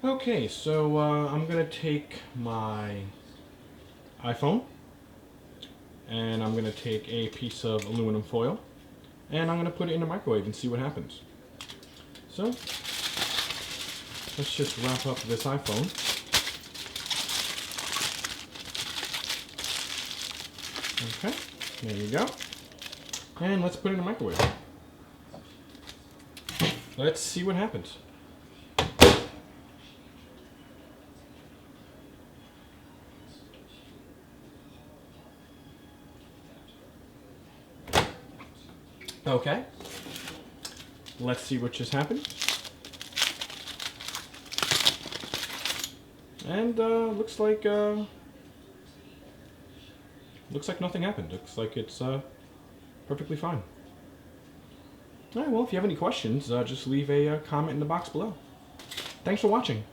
Okay, so I'm gonna take my iPhone and I'm gonna take a piece of aluminum foil and I'm gonna put it in the microwave and see what happens. So let's just wrap up this iPhone. Okay, there you go. And let's put it in the microwave. Let's see what happens. Okay, let's see what just happened. And looks like nothing happened. Looks like it's perfectly fine. All right, well, if you have any questions, just leave a comment in the box below. Thanks for watching.